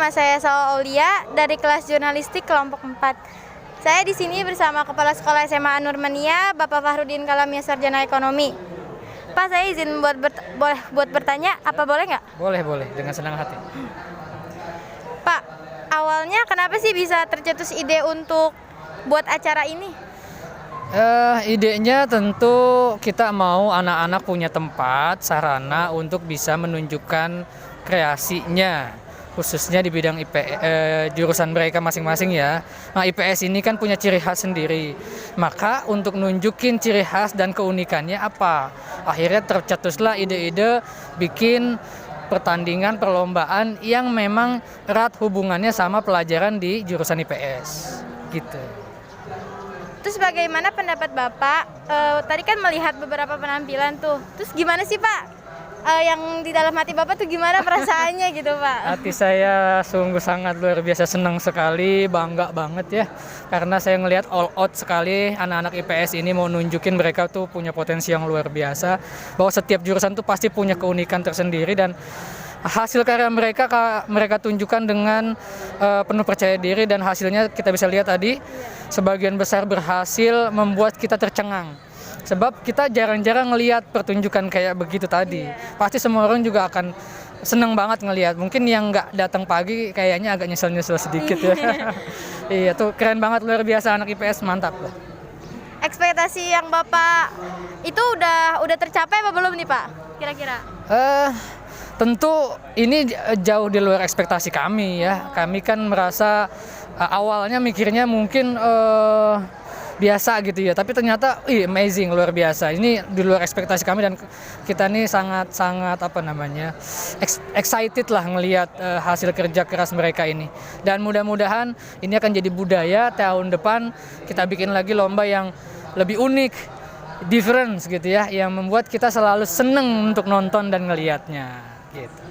nama saya Sawa Aulia dari kelas jurnalistik kelompok 4. Saya di sini bersama Kepala Sekolah SMA Anur Mania, Bapak Fahrudin Kalamia Sarjana Ekonomi. Pak, saya izin buat bertanya, apa boleh nggak? Boleh, dengan senang hati. Pak, awalnya kenapa sih bisa tercetus ide untuk buat acara ini? Idenya tentu kita mau anak-anak punya tempat, sarana untuk bisa menunjukkan kreasinya, khususnya di bidang jurusan mereka masing-masing ya. Nah, IPS ini kan punya ciri khas sendiri. Maka untuk nunjukin ciri khas dan keunikannya apa? Akhirnya tercetuslah ide-ide bikin pertandingan perlombaan yang memang erat hubungannya sama pelajaran di jurusan IPS gitu. Terus bagaimana pendapat Bapak? Tadi kan melihat beberapa penampilan tuh. Terus gimana sih Pak? Yang di dalam hati Bapak tuh gimana perasaannya gitu Pak? Hati saya sungguh sangat luar biasa, senang sekali, bangga banget ya. Karena saya ngelihat all out sekali anak-anak IPS ini mau nunjukin mereka tuh punya potensi yang luar biasa. Bahwa setiap jurusan tuh pasti punya keunikan tersendiri dan hasil karya mereka tunjukkan dengan penuh percaya diri dan hasilnya kita bisa lihat tadi sebagian besar berhasil membuat kita tercengang. Sebab kita jarang-jarang ngelihat pertunjukan kayak begitu tadi. Pasti semua orang juga akan senang banget ngelihat. Mungkin yang nggak datang pagi kayaknya agak nyesel-nyesel sedikit ya. Iya tuh keren banget, luar biasa anak IPS, mantap lah. Ekspektasi yang Bapak itu udah tercapai apa belum nih Pak? Kira-kira? Tentu ini jauh di luar ekspektasi kami ya. Kami kan merasa awalnya mikirnya mungkin biasa gitu ya, tapi ternyata amazing, luar biasa. Ini di luar ekspektasi kami dan kita nih sangat excited lah ngelihat hasil kerja keras mereka ini. Dan mudah-mudahan ini akan jadi budaya tahun depan kita bikin lagi lomba yang lebih unik, difference gitu ya, yang membuat kita selalu seneng untuk nonton dan ngelihatnya gitu.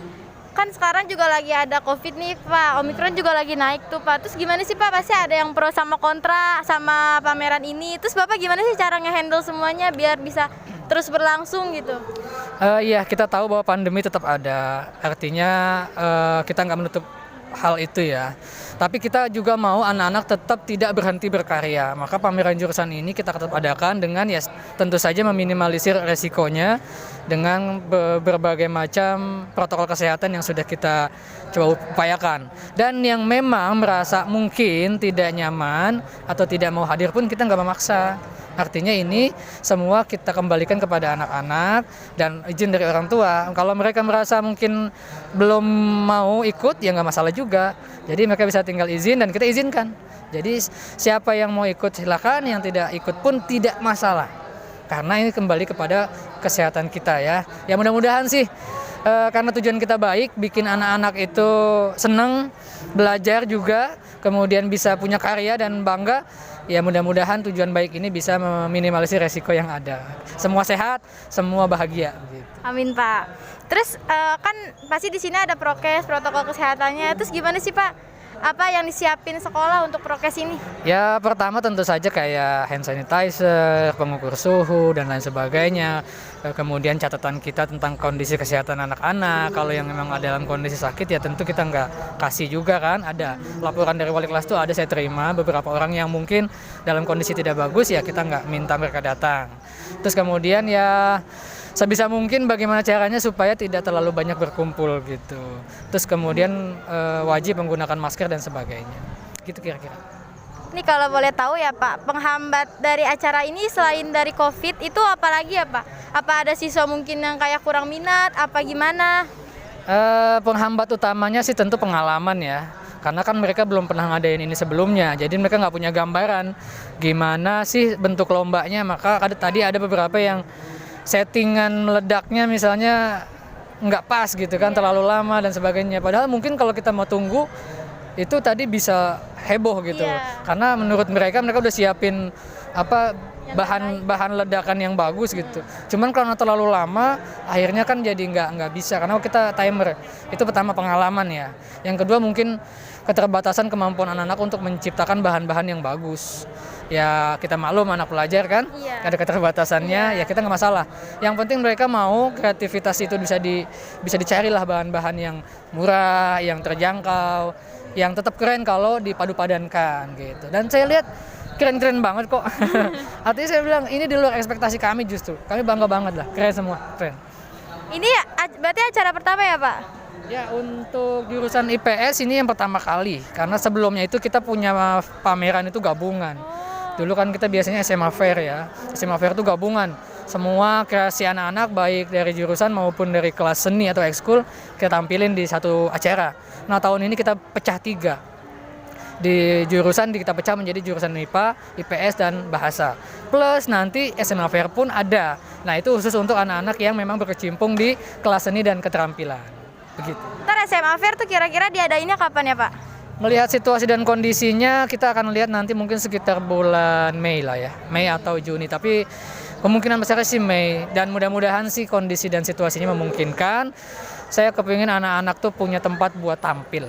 Kan sekarang juga lagi ada COVID nih Pak, Omikron juga lagi naik tuh Pak. Terus gimana sih Pak, pasti ada yang pro sama kontra sama pameran ini. Terus Bapak gimana sih cara nge-handle semuanya biar bisa terus berlangsung gitu? Iya, kita tahu bahwa pandemi tetap ada, artinya kita nggak menutup hal itu ya. Tapi kita juga mau anak-anak tetap tidak berhenti berkarya. Maka pameran jurusan ini kita tetap adakan dengan ya tentu saja meminimalisir resikonya dengan berbagai macam protokol kesehatan yang sudah kita coba upayakan. Dan yang memang merasa mungkin tidak nyaman atau tidak mau hadir pun kita nggak memaksa. Artinya ini semua kita kembalikan kepada anak-anak dan izin dari orang tua. Kalau mereka merasa mungkin belum mau ikut ya nggak masalah juga. Jadi mereka bisa tinggal izin dan kita izinkan. Jadi siapa yang mau ikut silakan, yang tidak ikut pun tidak masalah. Karena ini kembali kepada kesehatan kita ya. Ya mudah-mudahan sih karena tujuan kita baik, bikin anak-anak itu senang, belajar juga, kemudian bisa punya karya dan bangga. Ya mudah-mudahan tujuan baik ini bisa meminimalisir resiko yang ada. Semua sehat, semua bahagia. Gitu. Amin Pak. Terus kan pasti di sini ada prokes, protokol kesehatannya. Terus gimana sih Pak? Apa yang disiapin sekolah untuk prokes ini? Ya pertama tentu saja kayak hand sanitizer, pengukur suhu dan lain sebagainya. Kemudian catatan kita tentang kondisi kesehatan anak-anak. Kalau yang memang ada dalam kondisi sakit ya tentu kita nggak kasih juga kan. Ada laporan dari wali kelas tuh ada saya terima beberapa orang yang mungkin dalam kondisi tidak bagus ya kita nggak minta mereka datang. Terus kemudian ya sebisa mungkin bagaimana caranya supaya tidak terlalu banyak berkumpul gitu. Terus kemudian wajib menggunakan masker dan sebagainya. Gitu kira-kira. Ini kalau boleh tahu ya Pak, penghambat dari acara ini selain dari COVID itu apa lagi ya Pak? Apa ada siswa mungkin yang kayak kurang minat, apa gimana? Penghambat utamanya sih tentu pengalaman ya. Karena kan mereka belum pernah ngadain ini sebelumnya, jadi mereka nggak punya gambaran gimana sih bentuk lombanya. Maka tadi ada beberapa yang settingan meledaknya misalnya nggak pas gitu kan, terlalu lama dan sebagainya. Padahal mungkin kalau kita mau tunggu itu tadi bisa heboh gitu. Karena menurut mereka udah siapin bahan ledakan yang bagus gitu. Cuman karena terlalu lama, akhirnya kan jadi nggak bisa karena kita timer. Itu pertama pengalaman ya. Yang kedua mungkin keterbatasan kemampuan anak-anak untuk menciptakan bahan-bahan yang bagus. Ya kita maklum anak pelajar kan, ada keterbatasannya, ya kita nggak masalah. Yang penting mereka mau kreativitas itu bisa dicari lah bahan-bahan yang murah, yang terjangkau, yang tetap keren kalau dipadu-padankan gitu. Dan saya lihat keren-keren banget kok. Artinya saya bilang ini di luar ekspektasi kami justru. Kami bangga banget lah, keren semua, keren. Ini berarti acara pertama ya Pak? Ya untuk jurusan IPS ini yang pertama kali, karena sebelumnya itu kita punya pameran itu gabungan. Dulu kan kita biasanya SMA Fair ya, SMA Fair itu gabungan. Semua kreasi anak-anak baik dari jurusan maupun dari kelas seni atau ekskul kita tampilin di satu acara. Nah tahun ini kita pecah 3. Di jurusan kita pecah menjadi jurusan IPA, IPS, dan bahasa. Plus nanti SMA Fair pun ada. Nah itu khusus untuk anak-anak yang memang berkecimpung di kelas seni dan keterampilan. Begitu. Ntar SMA Fair tuh kira-kira diadainnya kapan ya Pak? Melihat situasi dan kondisinya, kita akan lihat nanti mungkin sekitar bulan Mei lah ya, Mei atau Juni. Tapi kemungkinan besar sih Mei, dan mudah-mudahan sih kondisi dan situasinya memungkinkan. Saya kepingin anak-anak tuh punya tempat buat tampil,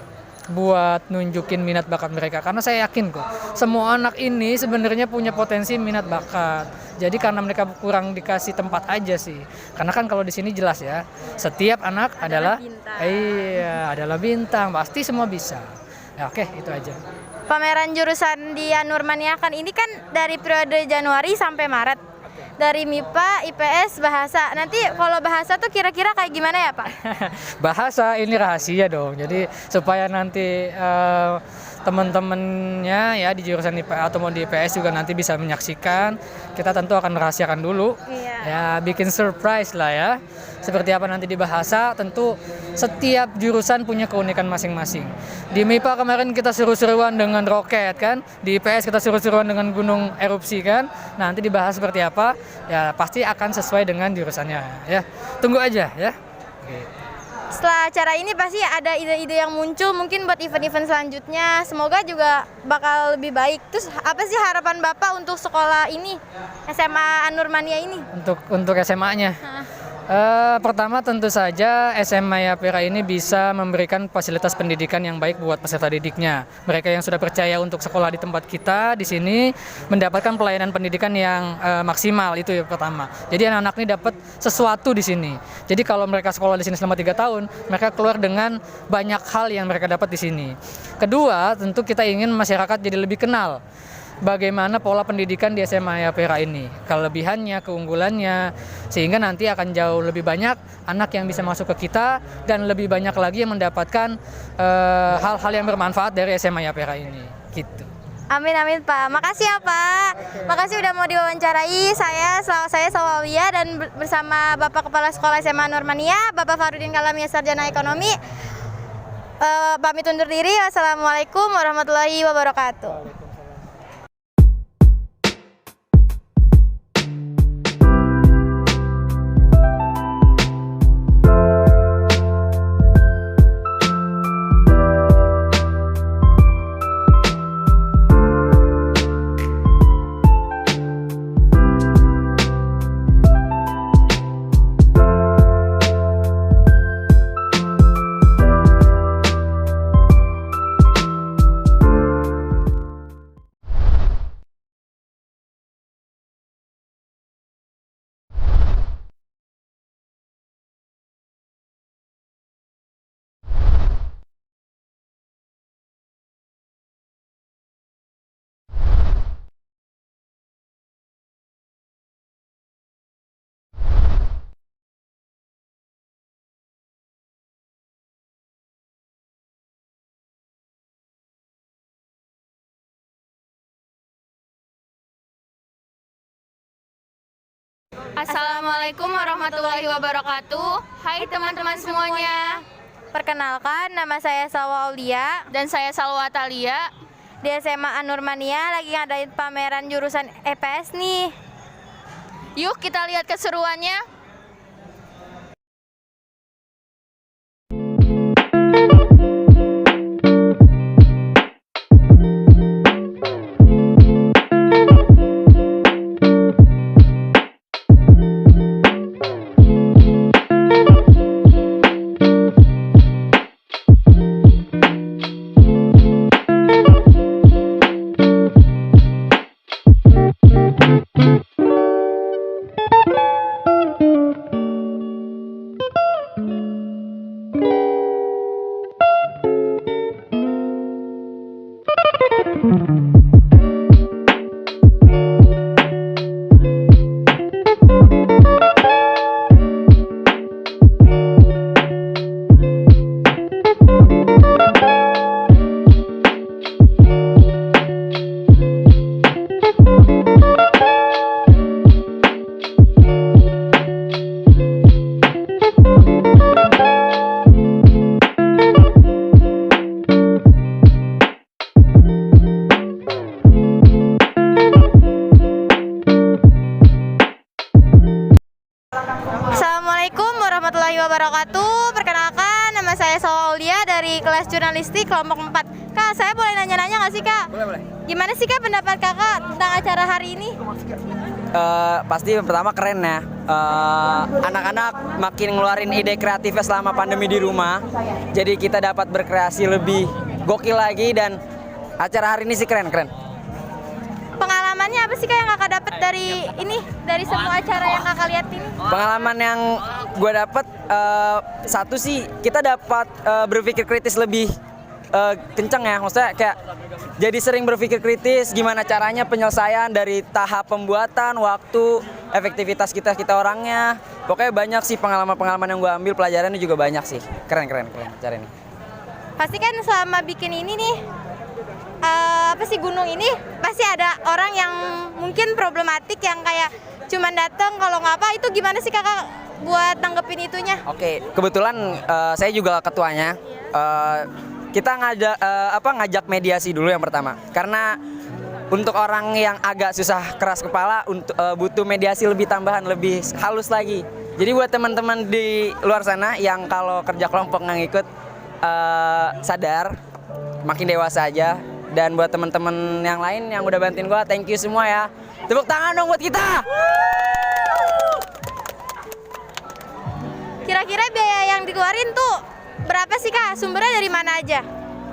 buat nunjukin minat bakat mereka. Karena saya yakin kok, semua anak ini sebenarnya punya potensi minat bakat. Jadi karena mereka kurang dikasih tempat aja sih. Karena kan kalau di sini jelas ya, setiap anak adalah bintang, pasti semua bisa. Ya, oke, itu aja. Pameran jurusan di Anurmania kan ini kan dari periode Januari sampai Maret. Dari MIPA, IPS, bahasa. Nanti kalau bahasa tuh kira-kira kayak gimana ya Pak? Bahasa ini rahasia dong. Jadi supaya nanti teman-temannya ya di jurusan IPA atau mau di IPS juga nanti bisa menyaksikan. Kita tentu akan rahasiakan dulu. Ya, bikin surprise lah ya. Seperti apa nanti di bahasa, tentu setiap jurusan punya keunikan masing-masing. Di MIPA kemarin kita seru-seruan dengan roket kan, di IPS kita seru-seruan dengan gunung erupsi kan. Nanti dibahas seperti apa, ya pasti akan sesuai dengan jurusannya ya. Tunggu aja ya. Setelah acara ini pasti ada ide-ide yang muncul mungkin buat event-event selanjutnya. Semoga juga bakal lebih baik. Terus apa sih harapan Bapak untuk sekolah ini, SMA Anurmania ini? Untuk SMA-nya. Pertama tentu saja SMA Yapira ini bisa memberikan fasilitas pendidikan yang baik buat peserta didiknya. Mereka yang sudah percaya untuk sekolah di tempat kita di sini mendapatkan pelayanan pendidikan yang maksimal, itu yang pertama. Jadi anak-anak ini dapat sesuatu di sini. Jadi kalau mereka sekolah di sini selama 3 tahun, mereka keluar dengan banyak hal yang mereka dapat di sini. Kedua, tentu kita ingin masyarakat jadi lebih kenal bagaimana pola pendidikan di SMA Yapira ini, kelebihannya, keunggulannya, sehingga nanti akan jauh lebih banyak anak yang bisa masuk ke kita dan lebih banyak lagi yang mendapatkan hal-hal yang bermanfaat dari SMA Yapira ini. Gitu. Amin amin Pak. Makasih ya Pak. Makasih udah mau diwawancarai. Saya Sawalia dan bersama Bapak Kepala Sekolah SMA Anurmania, Bapak Fahrudin Kalamia Sarjana Ekonomi. Pamit undur diri. Wassalamualaikum warahmatullahi wabarakatuh. Assalamualaikum warahmatullahi wabarakatuh. Hai teman-teman semuanya. Perkenalkan, nama saya Salwa Aulia Dan saya Salwa Talia. di SMA Anurmania lagi ngadain pameran jurusan EPS nih. Yuk kita lihat keseruannya. wabarakatuh. Perkenalkan, nama saya Salwa Aulia dari kelas jurnalistik kelompok 4. Kak, saya boleh nanya-nanya nggak sih, Kak? Boleh. Gimana sih, Kak, pendapat Kakak tentang acara hari ini? Pasti yang pertama keren ya. Anak-anak makin ngeluarin ide kreatifnya selama pandemi di rumah. Jadi kita dapat berkreasi lebih gokil lagi dan acara hari ini sih keren. Pengalamannya apa sih, Kak, yang Kakak dapat dari semua acara yang Kakak lihat ini? Pengalaman yang gue dapat satu sih kita dapat berpikir kritis lebih kencang ya. Maksudnya kayak jadi sering berpikir kritis gimana caranya penyelesaian dari tahap pembuatan, waktu, efektivitas kita orangnya. Pokoknya banyak sih pengalaman-pengalaman yang gue ambil, pelajarannya juga banyak sih. Keren acara ini. Pasti kan selama bikin ini nih, gunung ini pasti ada orang yang mungkin problematik yang kayak cuman datang kalau nggak apa. Itu gimana sih, Kakak, buat tanggepin itunya? Oke, kebetulan saya juga ketuanya. Kita ngajak mediasi dulu yang pertama. Karena untuk orang yang agak susah keras kepala butuh mediasi lebih tambahan, lebih halus lagi. Jadi buat teman-teman di luar sana yang kalau kerja kelompok nggak ngikut, sadar, makin dewasa aja. Dan buat teman-teman yang lain yang udah bantuin gue, thank you semua ya. Tepuk tangan dong buat kita. Kira-kira biaya yang dikeluarin tuh berapa sih, Kak? Sumbernya dari mana aja?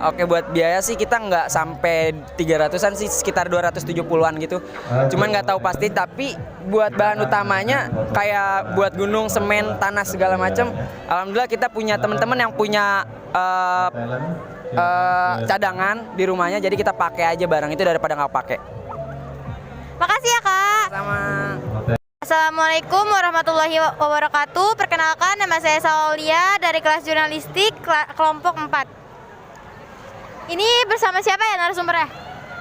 Oke, buat biaya sih kita nggak sampai 300-an sih, sekitar 270-an gitu. Cuman nggak tahu pasti, tapi buat bahan utamanya kayak buat gunung, semen, tanah segala macam. Alhamdulillah kita punya teman-teman yang punya cadangan di rumahnya, jadi kita pakai aja barang itu daripada nggak pakai. Makasih ya, Kak. Sama. Assalamualaikum warahmatullahi wabarakatuh. Perkenalkan, nama saya Saulia dari kelas jurnalistik kelompok 4. Ini bersama siapa ya narasumbernya?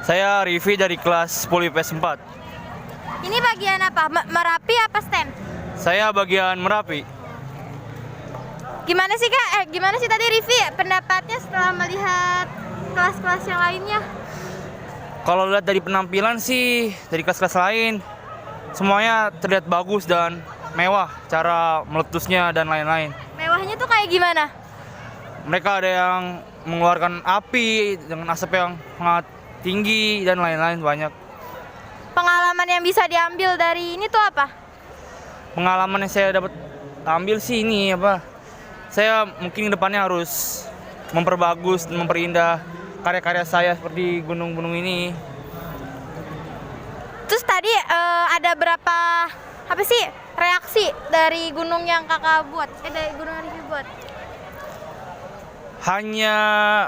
Saya Rivi dari kelas 10 IPS 4. Ini bagian apa? Merapi apa stand? Saya bagian Merapi. Gimana sih, Kak? Gimana sih tadi Rivi pendapatnya setelah melihat kelas-kelas yang lainnya? Kalau lihat dari penampilan sih dari kelas-kelas lain semuanya terlihat bagus dan mewah, cara meletusnya dan lain-lain. Mewahnya tuh kayak gimana? Mereka ada yang mengeluarkan api dengan asap yang sangat tinggi dan lain-lain banyak. Pengalaman yang bisa diambil dari ini tuh apa? Pengalaman yang saya dapat ambil sih ini saya mungkin depannya harus memperbagus dan memperindah karya-karya saya seperti gunung-gunung ini. Terus tadi ada berapa reaksi dari gunung yang Kakak buat? Dari gunung yang Rivi buat? Hanya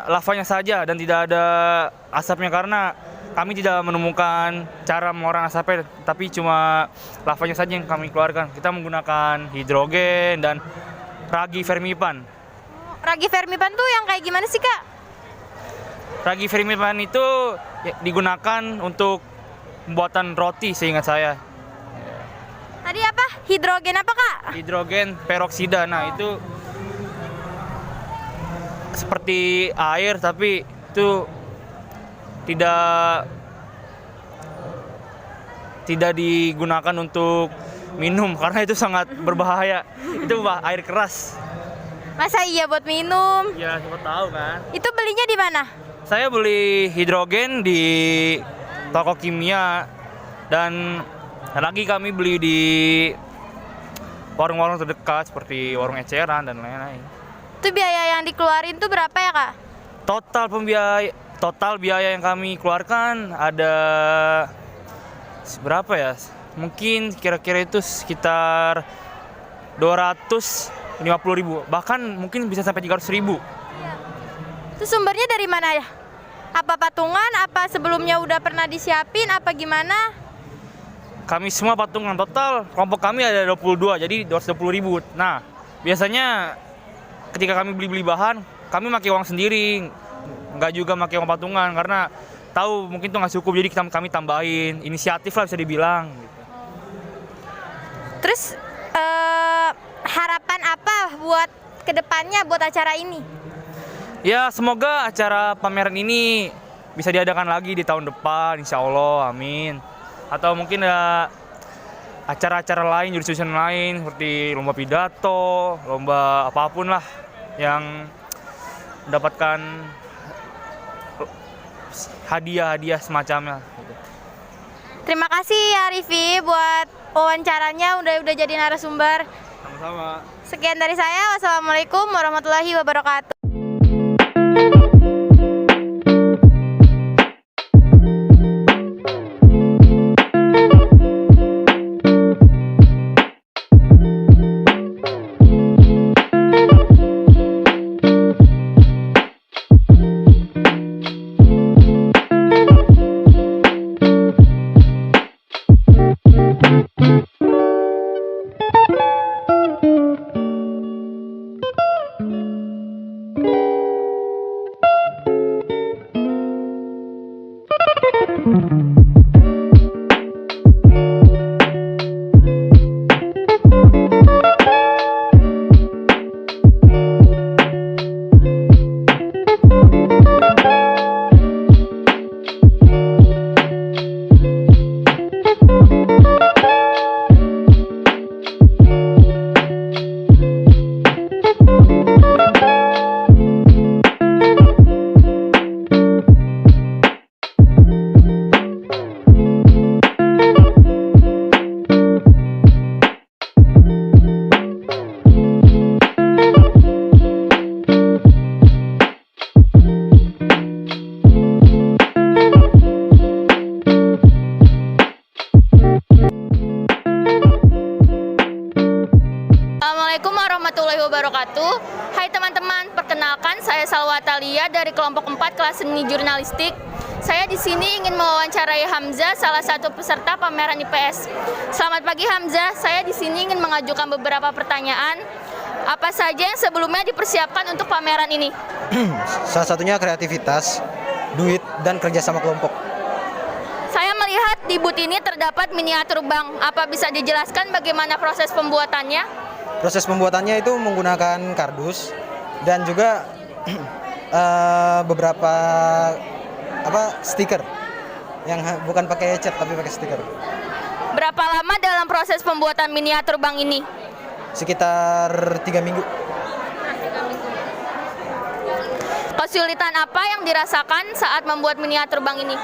lavanya saja dan tidak ada asapnya karena kami tidak menemukan cara mengolah asapnya, tapi cuma lavanya saja yang kami keluarkan. Kita menggunakan hidrogen dan ragi vermipan. Ragi vermipan tuh yang kayak gimana sih, Kak? Ragi vermipan itu digunakan untuk pembuatan roti seingat saya. Tadi apa? Hidrogen apa, Kak? Hidrogen peroksida. Nah, itu seperti air tapi itu tidak digunakan untuk minum karena itu sangat berbahaya. Itu air keras. Masa iya buat minum? Ya, siapa tahu kan. Itu belinya di mana? Saya beli hidrogen di toko kimia dan lagi kami beli di warung-warung terdekat seperti warung eceran dan lain-lain. Itu biaya yang dikeluarin tuh berapa ya, Kak? Total biaya yang kami keluarkan ada berapa ya? Mungkin kira-kira itu sekitar 250.000, bahkan mungkin bisa sampai 300.000. Itu sumbernya dari mana ya? Apa patungan? Apa sebelumnya udah pernah disiapin? Apa gimana? Kami semua patungan, total kelompok kami ada 22, jadi 220.000. Nah, biasanya ketika kami beli bahan, kami pakai uang sendiri, nggak juga pakai uang patungan karena tahu mungkin itu nggak cukup, jadi kami tambahin. Inisiatif lah bisa dibilang. Terus harapan apa buat kedepannya buat acara ini? Ya, semoga acara pameran ini bisa diadakan lagi di tahun depan, insya Allah, amin. Atau mungkin acara-acara lain, jurusan lain seperti lomba pidato, lomba apapun lah yang mendapatkan hadiah-hadiah semacamnya. Terima kasih ya Rivi buat wawancaranya udah jadi narasumber. Sama-sama. Sekian dari saya. Wassalamualaikum warahmatullahi wabarakatuh. Assalamualaikum warahmatullahi wabarakatuh. Hai teman-teman, perkenalkan saya Salwa Atalia dari kelompok 4 kelas seni jurnalistik. Saya di sini ingin mewawancarai Hamzah, salah satu peserta pameran IPS. Selamat pagi Hamzah, saya di sini ingin mengajukan beberapa pertanyaan. Apa saja yang sebelumnya dipersiapkan untuk pameran ini? Salah satunya kreativitas, duit, dan kerjasama kelompok. Saya melihat di booth ini terdapat miniatur bank. Apa bisa dijelaskan bagaimana proses pembuatannya? Proses pembuatannya itu menggunakan kardus dan juga beberapa stiker yang bukan pakai cat tapi pakai stiker. Berapa lama dalam proses pembuatan miniatur bank ini? Sekitar 3 minggu. Kesulitan apa yang dirasakan saat membuat miniatur bank ini?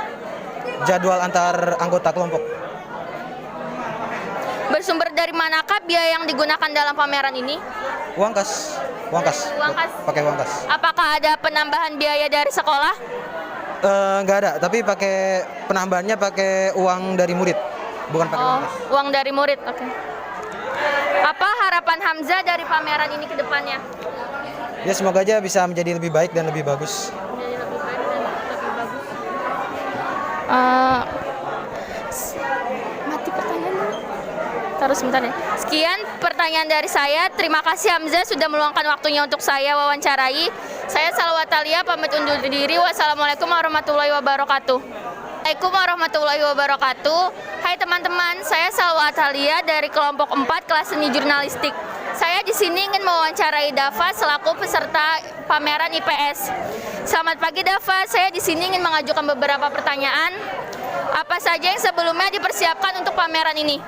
Jadwal antar anggota kelompok. Bersumber dari manakah biaya yang digunakan dalam pameran ini? Uang kas. Uang kas? Pakai uang kas. Apakah ada penambahan biaya dari sekolah? Nggak ada, tapi pakai penambahannya pakai uang dari murid, bukan pakai uang kas. Uang dari murid, oke. Apa harapan Hamzah dari pameran ini ke depannya? Ya semoga aja bisa menjadi lebih baik dan lebih bagus. Mati pertanyaan dulu. Taruh sebentar ya. Sekian pertanyaan dari saya. Terima kasih Hamzah sudah meluangkan waktunya untuk saya wawancarai. Saya Salwa Atalia pamit undur diri. Wassalamualaikum warahmatullahi wabarakatuh. Assalamualaikum warahmatullahi wabarakatuh. Hai teman-teman, saya Salwa Atalia dari kelompok 4 kelas seni jurnalistik. Saya di sini ingin mewawancarai Dava selaku peserta pameran IPS. Selamat pagi Dava, saya di sini ingin mengajukan beberapa pertanyaan. Apa saja yang sebelumnya dipersiapkan untuk pameran ini?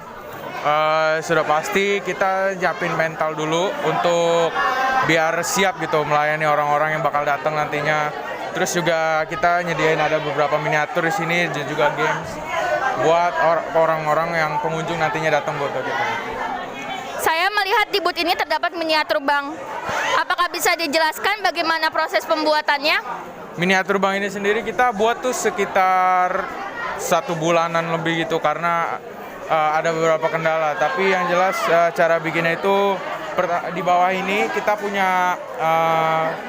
Sudah pasti kita nyiapin mental dulu untuk biar siap gitu melayani orang-orang yang bakal datang nantinya. Terus juga kita nyediain ada beberapa miniatur di sini dan juga games buat orang-orang yang pengunjung nantinya datang buat kita. Saya melihat di booth ini terdapat miniatur bank. Apakah bisa dijelaskan bagaimana proses pembuatannya? Miniatur bank ini sendiri kita buat tuh sekitar 1 bulanan lebih gitu karena ada beberapa kendala. Tapi yang jelas cara bikinnya itu di bawah ini kita punya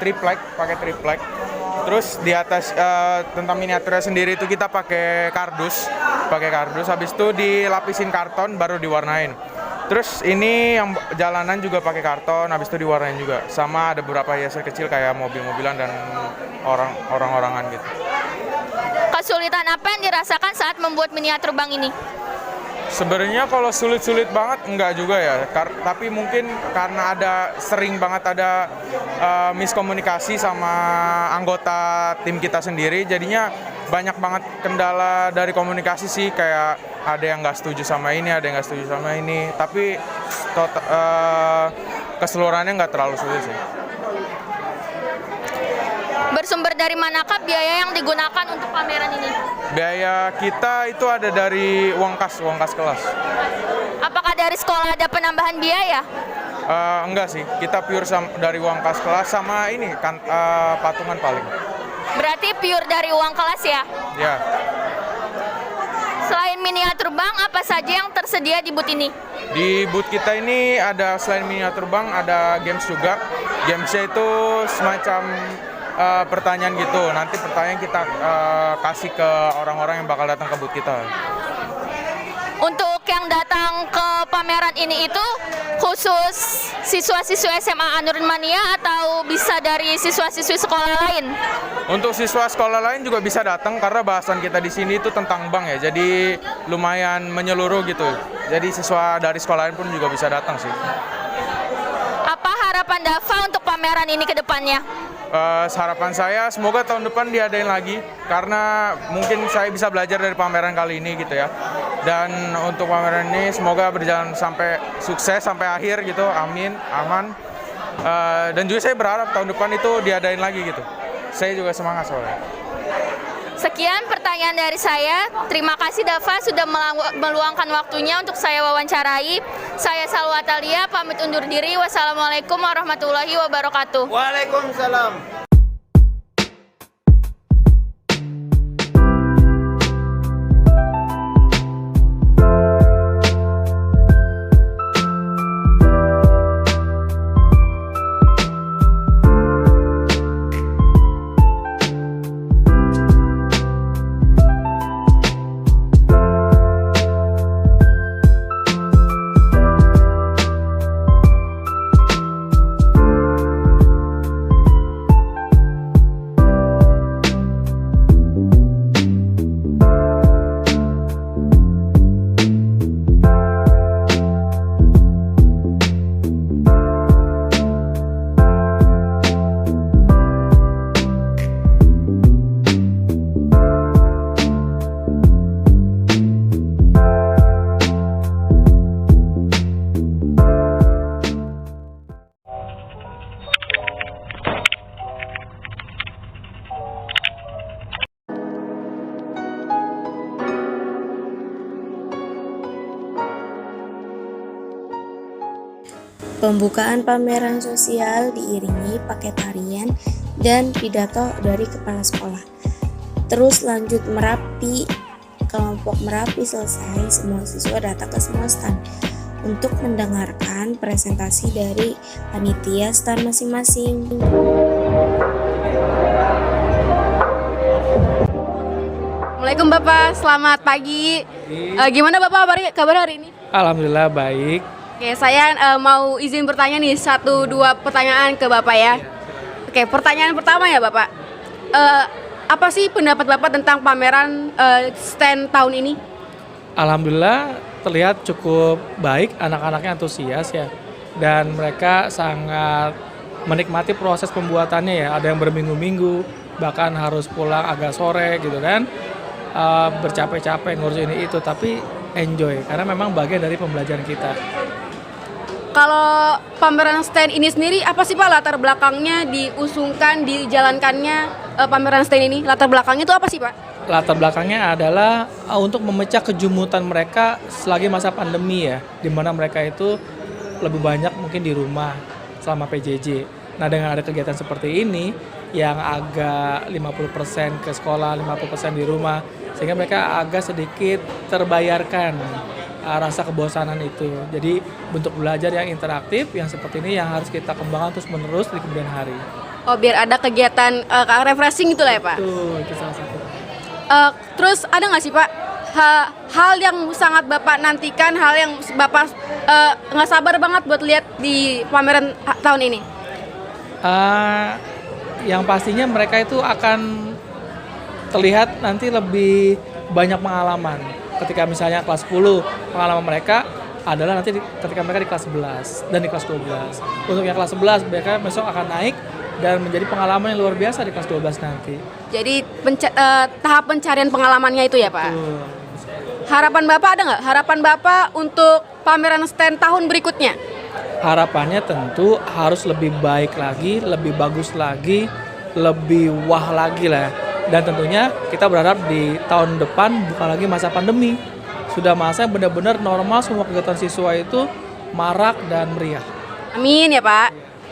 triplek, pakai triplek. Terus di atas tentang miniaturnya sendiri itu kita pakai kardus. Habis itu dilapisin karton baru diwarnain. Terus ini yang jalanan juga pakai karton, habis itu diwarnain juga. Sama ada beberapa hiasan kecil kayak mobil-mobilan dan orang-orangan gitu. Kesulitan apa yang dirasakan saat membuat miniatur bank ini? Sebenarnya kalau sulit-sulit banget enggak juga ya, tapi mungkin karena sering banget ada miskomunikasi sama anggota tim kita sendiri, jadinya banyak banget kendala dari komunikasi sih, kayak ada yang nggak setuju sama ini, ada yang nggak setuju sama ini, tapi keseluruhannya nggak terlalu sulit sih. Bersumber dari manakah biaya yang digunakan untuk pameran ini? Biaya kita itu ada dari uang kas kelas. Apakah dari sekolah ada penambahan biaya? Enggak sih, kita pure dari uang kas kelas sama ini kan patungan paling. Berarti pure dari uang kelas ya? Ya. Selain miniatur bank, apa saja yang tersedia di booth ini? Di booth kita ini ada selain miniatur bank, ada games juga. Gamesnya itu semacam pertanyaan gitu. Nanti pertanyaan kita kasih ke orang-orang yang bakal datang ke booth kita. Untuk yang datang ke pameran ini itu khusus siswa-siswa SMA Anur Mania atau bisa dari siswa-siswi sekolah lain? Untuk siswa sekolah lain juga bisa datang karena bahasan kita di sini itu tentang bank ya. Jadi lumayan menyeluruh gitu. Jadi siswa dari sekolah lain pun juga bisa datang sih. Apa harapan Dava untuk pameran ini ke depannya? Harapan saya semoga tahun depan diadain lagi karena mungkin saya bisa belajar dari pameran kali ini gitu ya. Dan untuk pameran ini semoga berjalan sampai sukses sampai akhir gitu, amin, aman. Dan juga saya berharap tahun depan itu diadain lagi gitu. Saya juga semangat soalnya. Sekian pertanyaan dari saya. Terima kasih Dava sudah meluangkan waktunya untuk saya wawancarai. Saya Salwa Talia, pamit undur diri. Wassalamualaikum warahmatullahi wabarakatuh. Waalaikumsalam. Pembukaan pameran sosial diiringi pakai tarian dan pidato dari kepala sekolah. Terus lanjut Merapi, kelompok Merapi selesai, semua siswa datang ke semua stand untuk mendengarkan presentasi dari panitia stand masing-masing. Assalamualaikum Bapak, selamat pagi. Gimana Bapak kabar hari ini? Alhamdulillah baik. Oke, saya mau izin bertanya nih 1-2 pertanyaan ke Bapak ya. Oke, pertanyaan pertama ya Bapak. Apa sih pendapat Bapak tentang pameran stand tahun ini? Alhamdulillah terlihat cukup baik, anak-anaknya antusias ya. Dan mereka sangat menikmati proses pembuatannya ya. Ada yang berminggu-minggu, bahkan harus pulang agak sore gitu kan. Bercapek-capek ngurus ini itu, tapi enjoy karena memang bagian dari pembelajaran kita. Kalau pameran stand ini sendiri apa sih Pak latar belakangnya diusungkan, dijalankannya pameran stand ini? Latar belakangnya itu apa sih Pak? Latar belakangnya adalah untuk memecah kejumutan mereka selagi masa pandemi ya, di mana mereka itu lebih banyak mungkin di rumah selama PJJ. Nah dengan ada kegiatan seperti ini yang agak 50% ke sekolah, 50% di rumah, sehingga mereka agak sedikit terbayarkan rasa kebosanan itu. Jadi bentuk belajar yang interaktif yang seperti ini yang harus kita kembangkan terus menerus di kemudian hari. Oh, biar ada kegiatan refreshing itulah ya Pak? Betul, itu salah satu. Terus ada nggak sih Pak hal yang sangat Bapak nantikan, hal yang Bapak nggak sabar banget buat lihat di pameran tahun ini? Yang pastinya mereka itu akan terlihat nanti lebih banyak pengalaman. Ketika misalnya kelas 10 pengalaman mereka adalah nanti ketika mereka di kelas 11 dan di kelas 12. Untuk yang kelas 11 mereka besok akan naik dan menjadi pengalaman yang luar biasa di kelas 12 nanti. Jadi tahap pencarian pengalamannya itu ya Pak? Harapan Bapak ada nggak? Harapan Bapak untuk pameran stand tahun berikutnya? Harapannya tentu harus lebih baik lagi, lebih bagus lagi, lebih wah lagi lah. Dan tentunya kita berharap di tahun depan bukan lagi masa pandemi. Sudah masa yang benar-benar normal, semua kegiatan siswa itu marak dan meriah. Amin ya Pak.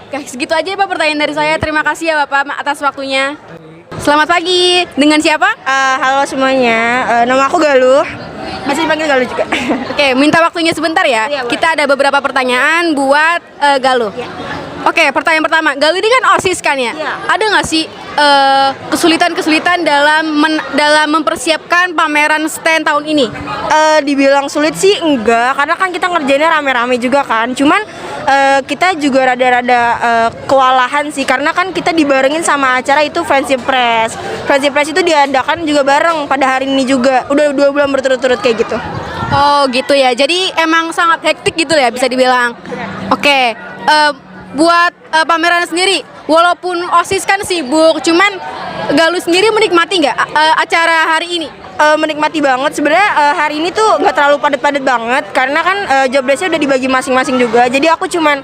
Oke, segitu aja ya Pak pertanyaan dari saya. Terima kasih ya Bapak atas waktunya. Selamat pagi. Dengan siapa? Halo semuanya, nama aku Galuh. Masih dipanggil Galuh juga. Oke, minta waktunya sebentar ya. Iya, boleh. Kita ada beberapa pertanyaan buat Galuh. Iya. Oke, pertanyaan pertama. Galuh ini kan OSIS kan ya? Iya. Ada nggak sih kesulitan-kesulitan dalam mempersiapkan pameran stand tahun ini? Dibilang sulit sih enggak, karena kan kita ngerjainnya rame-rame juga kan. Cuman kita juga rada-rada kewalahan sih, karena kan kita dibarengin sama acara itu Friendship Press. Friendship Press itu diadakan juga bareng pada hari ini juga. Udah 2 bulan berturut-turut kayak gitu. Oh gitu ya. Jadi emang sangat hektik gitu ya bisa dibilang. Oke. Buat pameran sendiri, walaupun OSIS kan sibuk, cuman Galuh sendiri menikmati nggak acara hari ini? Menikmati banget sebenarnya. Hari ini tuh nggak terlalu padat-padat banget, karena kan job desk-nya udah dibagi masing-masing juga. Jadi aku cuman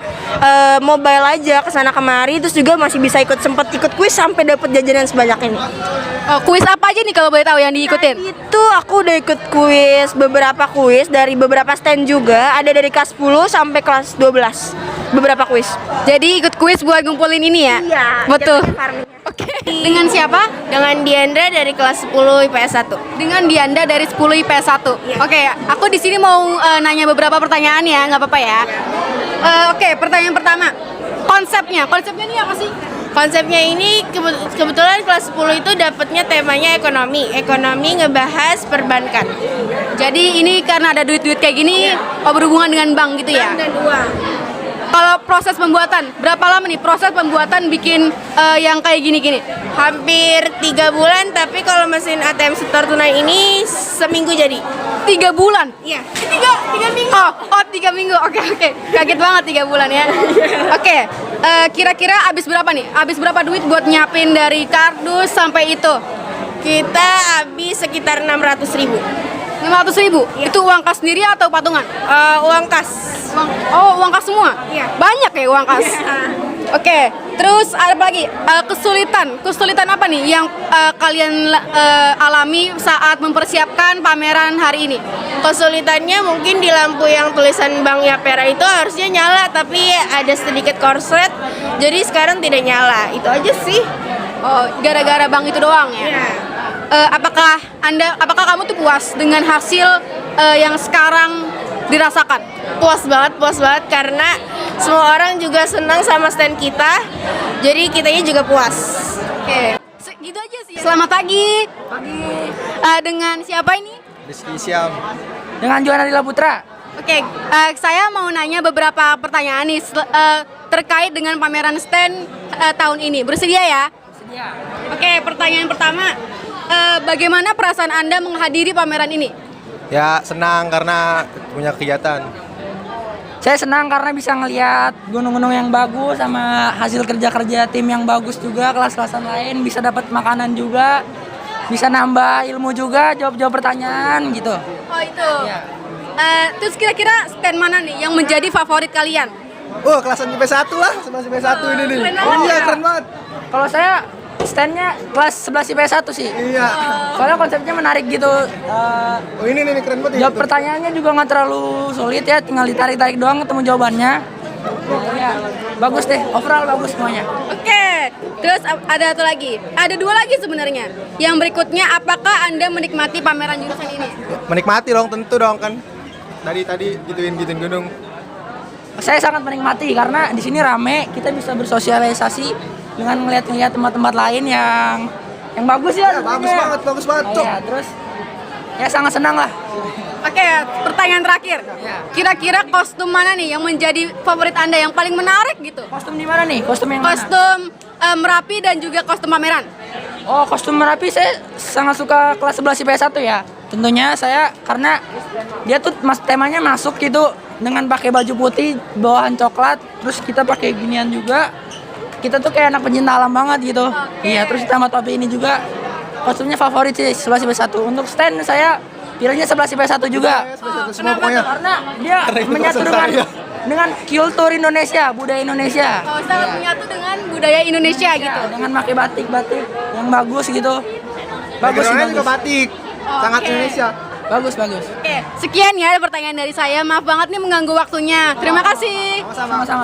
mobile aja kesana kemari, terus juga masih bisa sempet ikut kuis sampai dapet jajanan sebanyak ini. Oh, kuis apa aja nih kalau boleh tahu yang diikutin? Itu aku udah ikut kuis, beberapa kuis dari beberapa stand juga, ada dari kelas 10 sampai kelas 12. Beberapa kuis. Jadi ikut kuis buat ngumpulin ini ya? Iya. Betul. Oke. Dengan siapa? Dengan Diandra dari kelas 10 IPS 1. Dengan Dianda dari 10 IPS 1. Iya. Oke, aku di sini mau nanya beberapa pertanyaan ya, nggak apa-apa ya. Oke, pertanyaan pertama. Konsepnya ini apa sih? Konsepnya ini kebetulan kelas 10 itu dapatnya temanya ekonomi. Ekonomi ngebahas perbankan. Jadi ini karena ada duit-duit kayak gini, berhubungan dengan bank gitu ya? Bank dan uang. Kalau proses pembuatan, berapa lama nih proses pembuatan bikin yang kayak gini-gini? Hampir 3 bulan, tapi kalau mesin ATM setor tunai ini seminggu jadi. 3 bulan? Iya. 3 minggu? Oh 3 minggu, oke. Kaget banget 3 bulan ya. Oke, kira-kira habis berapa nih? Habis berapa duit buat nyiapin dari kardus sampai itu? Kita habis sekitar 600.000. 500.000? Itu uang kas sendiri atau patungan? Uang kas. Uang kas semua? Iya. Banyak ya uang kas? Oke, terus ada apa lagi? Kesulitan apa nih yang kalian alami saat mempersiapkan pameran hari ini? Kesulitannya mungkin di lampu yang tulisan Bank Yapera itu harusnya nyala, tapi ada sedikit korslet, jadi sekarang tidak nyala. Itu aja sih. Oh, gara-gara bank itu doang ya? Iya. Apakah kamu tuh puas dengan hasil yang sekarang dirasakan? Puas banget karena semua orang juga senang sama stand kita, jadi kitanya juga puas. Oke, gitu aja sih. Selamat pagi. Dengan siapa ini? Rizky Syam. Dengan Johanna Dila Putra. Oke, saya mau nanya beberapa pertanyaan nih terkait dengan pameran stand tahun ini. Bersedia ya? Bersedia. Oke, pertanyaan pertama. Bagaimana perasaan Anda menghadiri pameran ini? Ya senang karena punya kegiatan. Saya senang karena bisa ngelihat gunung-gunung yang bagus sama hasil kerja-kerja tim yang bagus juga, kelas-kelasan lain bisa dapat makanan juga, bisa nambah ilmu juga, jawab-jawab pertanyaan gitu. Oh itu. Ya. Terus kira-kira stand mana nih yang menjadi favorit kalian? Oh kelasan IPS 1 lah, sama IPS 1 ini nih. Keren banget ya? Keren banget. Kalau saya standnya kelas 11 IPS 1 sih. Iya. Soalnya konsepnya menarik gitu. Oh ini nih keren banget. Jawab pertanyaannya juga nggak terlalu sulit ya, tinggal ditarik-tarik doang ketemu jawabannya. Ya, bagus deh, overall bagus semuanya. Oke, terus ada satu lagi. Ada 2 lagi sebenarnya. Yang berikutnya, apakah Anda menikmati pameran jurusan ini? Menikmati dong, tentu dong kan. Dari tadi gituin gunung. Saya sangat menikmati karena di sini rame, kita bisa bersosialisasi dengan ngeliat-ngeliat tempat-tempat lain yang bagus ya. Bagus banget. Cok. Ya, terus ya sangat senang lah. Oke, pertanyaan terakhir. Kira-kira kostum mana nih yang menjadi favorit Anda, yang paling menarik gitu? Kostum di mana nih? Kostum yang mana? Kostum Merapi dan juga kostum pameran. Oh, kostum Merapi saya sangat suka kelas 11 IPS 1 ya. tentunya saya karena dia tuh temanya masuk gitu dengan pakai baju putih, bawahan coklat, terus kita pakai ginian juga. Kita tuh kayak anak pencinta alam banget gitu. Iya, terus ditambah topi ini juga kostumnya favorit sih 11-1. Untuk stand saya pilihnya 11-1 juga. Kenapa tuh? Karena dia menyatu dengan kultur Indonesia, budaya Indonesia. Oh, sangat menyatu dengan budaya Indonesia gitu. Dengan pakai batik-batik yang bagus gitu. Bagus sih, juga batik. Sangat Indonesia. Bagus. Oke, sekian ya pertanyaan dari saya. Maaf banget nih mengganggu waktunya. Terima kasih. Sama-sama.